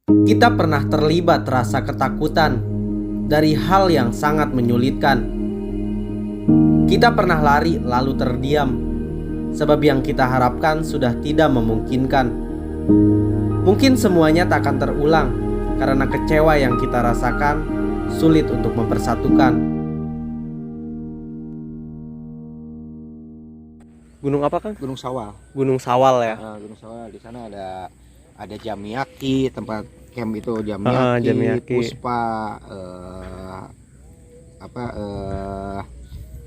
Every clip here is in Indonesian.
Kita pernah terlibat rasa ketakutan dari hal yang sangat menyulitkan. Kita pernah lari lalu terdiam, sebab yang kita harapkan sudah tidak memungkinkan. Mungkin semuanya tak akan terulang, karena kecewa yang kita rasakan sulit untuk mempersatukan. Gunung apa, Kang? Gunung Sawal. Gunung Sawal ya. Gunung Sawal, di sana ada Jamyaki, tempat camp itu Jamyaki, Jamyaki. Puspa,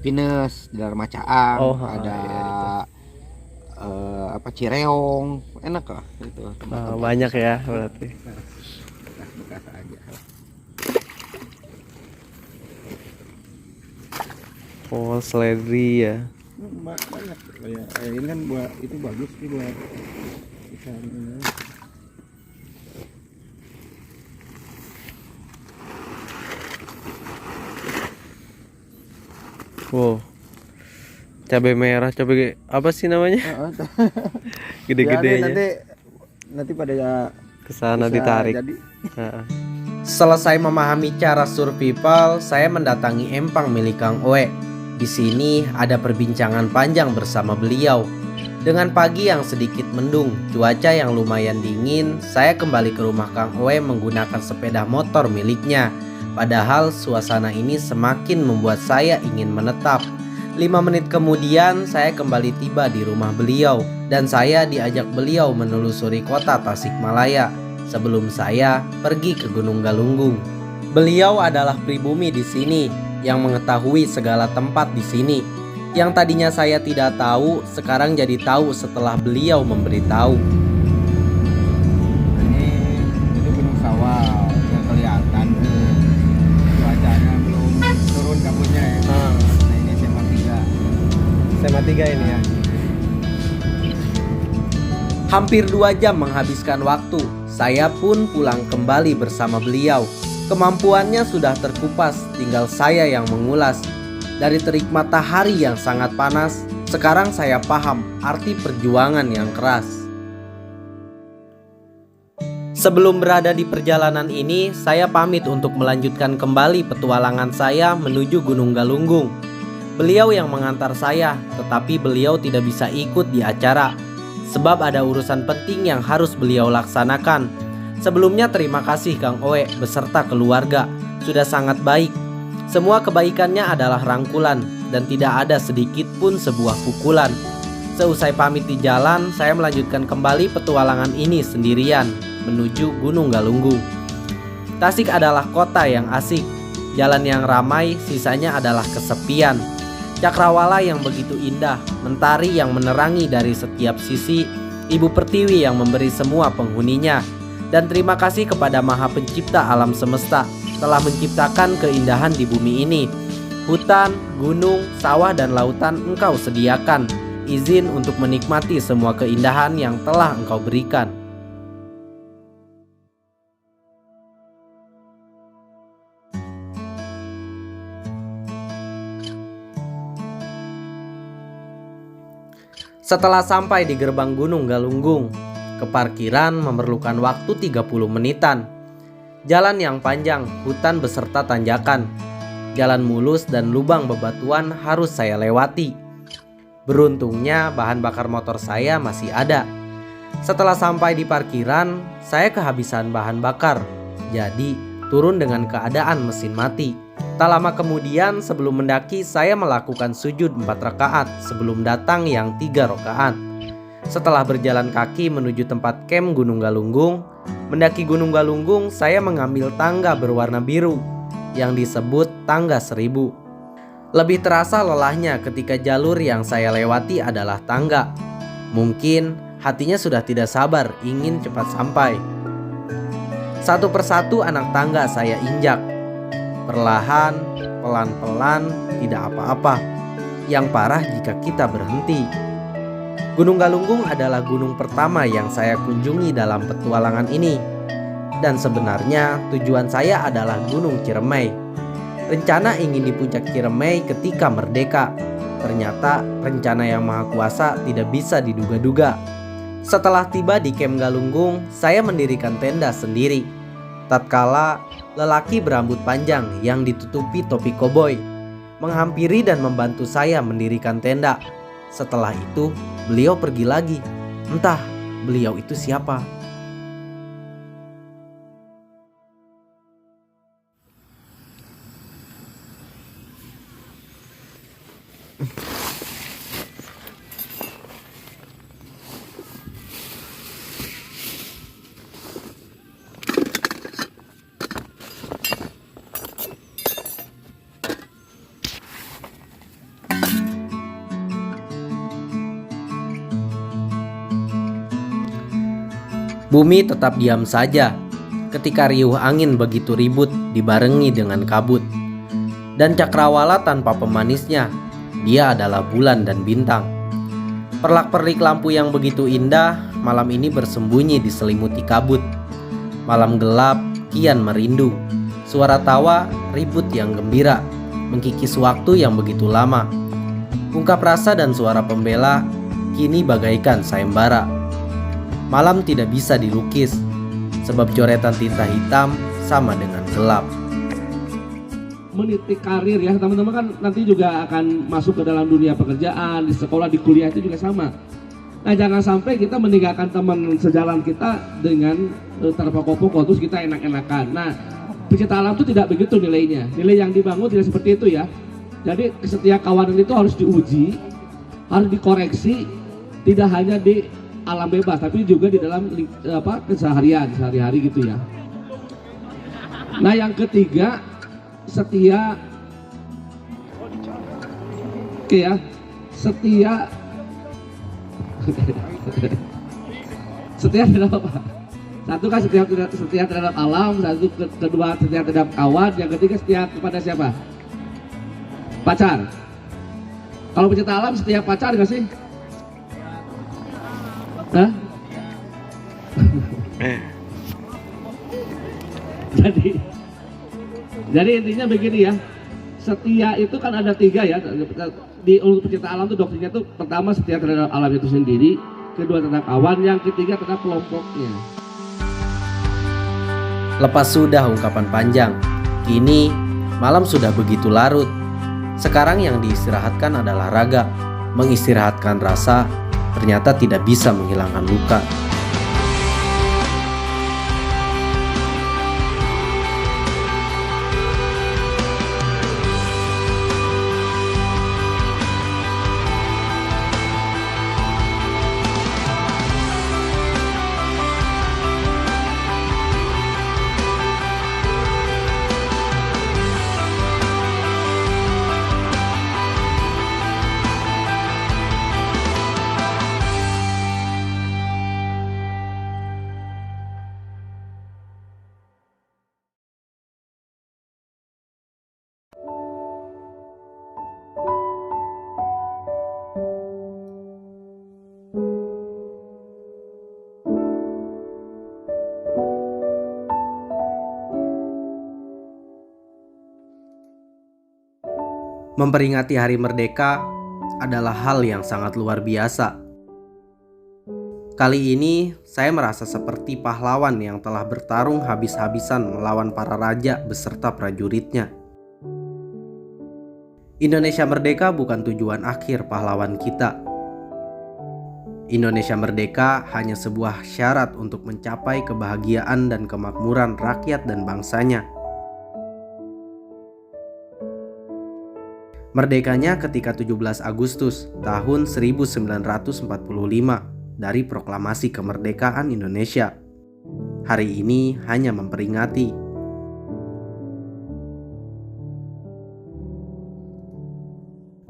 Pinus, Dalar Caang, ada Cireong, enak lah itu. Banyak ya berarti. Bekas aja. Oh, seledri ya. Banyak ya. Ini kan buat itu bagus sih buat ikan ini. Wow. Cabai merah, cabai apa sih namanya? Gede-gede Ya, aja. nanti pada Kesana bisa ditarik. jadi. Selesai memahami cara survival, saya mendatangi empang milik Kang Oe. Di sini ada perbincangan panjang bersama beliau. Dengan pagi yang sedikit mendung, cuaca yang lumayan dingin, saya kembali ke rumah Kang Oe menggunakan sepeda motor miliknya. Padahal suasana ini semakin membuat saya ingin menetap. 5 menit kemudian saya kembali tiba di rumah beliau dan saya diajak beliau menelusuri kota Tasikmalaya sebelum saya pergi ke Gunung Galunggung. Beliau adalah pribumi di sini yang mengetahui segala tempat di sini. Yang tadinya saya tidak tahu, sekarang jadi tahu setelah beliau memberitahu. Itu Gunung Sawal yang kelihatan cuacanya belum turun kabutnya ya. Nah ini SMA 3. SMA 3 ini ya. Hampir 2 jam menghabiskan waktu. Saya pun pulang kembali bersama beliau. Kemampuannya sudah terkupas, tinggal saya yang mengulas. Dari terik matahari yang sangat panas, sekarang saya paham arti perjuangan yang keras. Sebelum berada di perjalanan ini, saya pamit untuk melanjutkan kembali petualangan saya menuju Gunung Galunggung. Beliau yang mengantar saya, tetapi beliau tidak bisa ikut di acara, sebab ada urusan penting yang harus beliau laksanakan. Sebelumnya terima kasih Kang Oe beserta keluarga, sudah sangat baik. Semua kebaikannya adalah rangkulan dan tidak ada sedikit pun sebuah pukulan. Seusai pamit di jalan, saya melanjutkan kembali petualangan ini sendirian menuju Gunung Galunggung. Tasik adalah kota yang asik, jalan yang ramai, sisanya adalah kesepian. Cakrawala yang begitu indah, mentari yang menerangi dari setiap sisi, Ibu Pertiwi yang memberi semua penghuninya. Dan terima kasih kepada Maha Pencipta alam semesta telah menciptakan keindahan di bumi ini. Hutan, gunung, sawah, dan lautan Engkau sediakan. Izin untuk menikmati semua keindahan yang telah Engkau berikan. Setelah sampai di gerbang Gunung Galunggung, ke parkiran memerlukan waktu 30 menitan. Jalan yang panjang, hutan beserta tanjakan. Jalan mulus dan lubang bebatuan harus saya lewati. Beruntungnya bahan bakar motor saya masih ada. Setelah sampai di parkiran, saya kehabisan bahan bakar. Jadi turun dengan keadaan mesin mati. Tak lama kemudian sebelum mendaki saya melakukan sujud 4 rakaat sebelum datang yang 3 rakaat. Setelah berjalan kaki menuju tempat camp Gunung Galunggung, mendaki Gunung Galunggung saya mengambil tangga berwarna biru yang disebut tangga 1000. Lebih terasa lelahnya ketika jalur yang saya lewati adalah tangga. Mungkin hatinya sudah tidak sabar ingin cepat sampai. Satu persatu anak tangga saya injak. Perlahan, pelan-pelan, tidak apa-apa. Yang parah jika kita berhenti. Gunung Galunggung adalah gunung pertama yang saya kunjungi dalam petualangan ini. Dan sebenarnya tujuan saya adalah Gunung Ciremai. Rencana ingin di puncak Ciremai ketika merdeka. Ternyata rencana yang maha kuasa tidak bisa diduga-duga. Setelah tiba di Camp Galunggung, saya mendirikan tenda sendiri. Tatkala lelaki berambut panjang yang ditutupi topi koboi menghampiri dan membantu saya mendirikan tenda. Setelah itu, beliau pergi lagi. Entah beliau itu siapa. Bumi tetap diam saja ketika riuh angin begitu ribut dibarengi dengan kabut. Dan cakrawala tanpa pemanisnya, dia adalah bulan dan bintang. Perlak-perlik lampu yang begitu indah malam ini bersembunyi diselimuti kabut. Malam gelap kian merindu. Suara tawa ribut yang gembira mengkikis waktu yang begitu lama. Ungkap rasa dan suara pembela kini bagaikan sayembara. Malam tidak bisa dilukis, sebab coretan tinta hitam sama dengan gelap. Meniti karir ya, teman-teman kan nanti juga akan masuk ke dalam dunia pekerjaan, di sekolah, di kuliah itu juga sama. Nah jangan sampai kita meninggalkan teman sejalan kita dengan terpokok-pokok terus kita enak-enakan. Nah pecinta alam itu tidak begitu nilainya. Nilai yang dibangun tidak seperti itu ya. Jadi setiap kawanan itu harus diuji, harus dikoreksi, tidak hanya di alam bebas tapi juga di dalam keseharian sehari-hari gitu ya. Nah yang ketiga setia. Oke ya, setia setia terhadap apa? Satu kan setia terhadap alam, satu kedua setia terhadap kawan, yang ketiga setia kepada siapa? Pacar. Kalau pecinta alam setia pacar gak sih? Hah? Jadi intinya begini ya, setia itu kan ada tiga ya. Di untuk pecinta alam itu doktrinnya itu pertama setia terhadap alam itu sendiri, kedua terhadap kawan, yang ketiga terhadap kelompoknya. Lepas sudah ungkapan panjang, kini malam sudah begitu larut. Sekarang yang diistirahatkan adalah raga. Mengistirahatkan rasa ternyata tidak bisa menghilangkan luka. Memperingati Hari Merdeka adalah hal yang sangat luar biasa. Kali ini saya merasa seperti pahlawan yang telah bertarung habis-habisan melawan para raja beserta prajuritnya. Indonesia merdeka bukan tujuan akhir pahlawan kita. Indonesia merdeka hanya sebuah syarat untuk mencapai kebahagiaan dan kemakmuran rakyat dan bangsanya. Merdekanya ketika 17 Agustus tahun 1945 dari Proklamasi Kemerdekaan Indonesia. Hari ini hanya memperingati.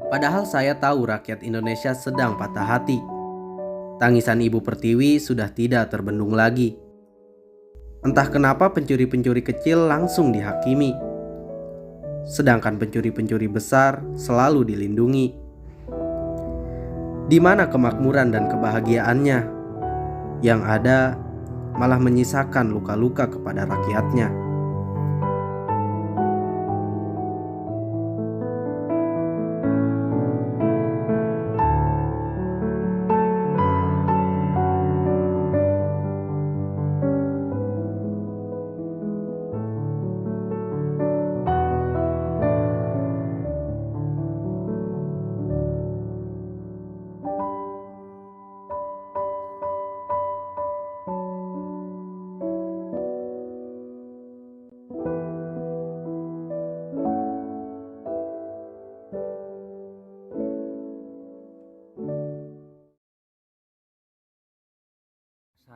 Padahal saya tahu rakyat Indonesia sedang patah hati. Tangisan Ibu Pertiwi sudah tidak terbendung lagi. Entah kenapa pencuri-pencuri kecil langsung dihakimi, sedangkan pencuri-pencuri besar selalu dilindungi. Di mana kemakmuran dan kebahagiaannya? Yang ada malah menyisakan luka-luka kepada rakyatnya.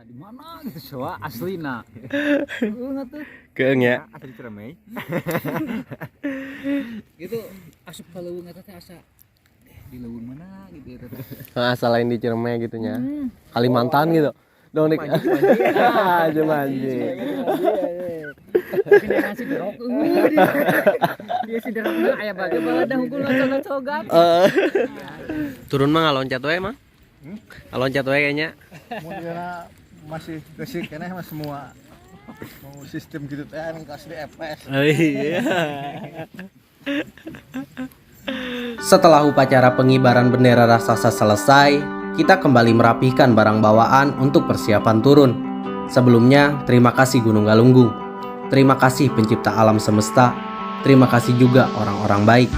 di mana gitu soa aslina. Tuh. Keeng ya. Asli Ciremai. Gitu asup ka leuweung eta teh asa di leuweung mana gitu ya teh. Asal lain di Ciremai gitu nya. Kalimantan gitu. Dong dik. Aja manji. Pindah nasi derok. Dia si derok aya bage balada hungkul cogat-cogat. Turun mah ngaloncat we mah. Ngaloncat we kayaknya. Mungkin masih gesik keneh mah semua mau sistem gitu teh anu kasih di FPS. Iya. Setelah upacara pengibaran bendera raksasa selesai, kita kembali merapikan barang bawaan untuk persiapan turun. Sebelumnya, terima kasih Gunung Galunggung. Terima kasih pencipta alam semesta. Terima kasih juga orang-orang baik.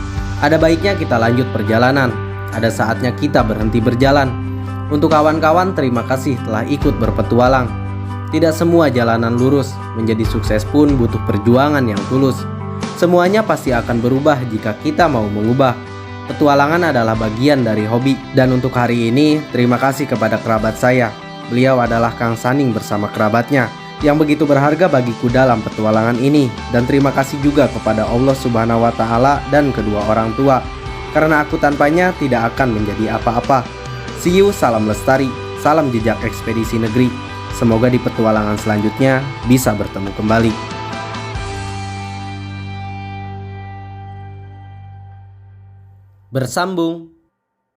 Ada baiknya kita lanjut perjalanan. Ada saatnya kita berhenti berjalan. Untuk kawan-kawan, terima kasih telah ikut berpetualang. Tidak semua jalanan lurus, menjadi sukses pun butuh perjuangan yang tulus. Semuanya pasti akan berubah jika kita mau mengubah. Petualangan adalah bagian dari hobi. Dan untuk hari ini, terima kasih kepada kerabat saya. Beliau adalah Kang Saning bersama kerabatnya, yang begitu berharga bagiku dalam petualangan ini. Dan terima kasih juga kepada Allah Subhanahu wa Ta'ala dan kedua orang tua. Karena aku tanpanya tidak akan menjadi apa-apa. See you, salam lestari, salam jejak ekspedisi negeri. Semoga di petualangan selanjutnya bisa bertemu kembali. Bersambung.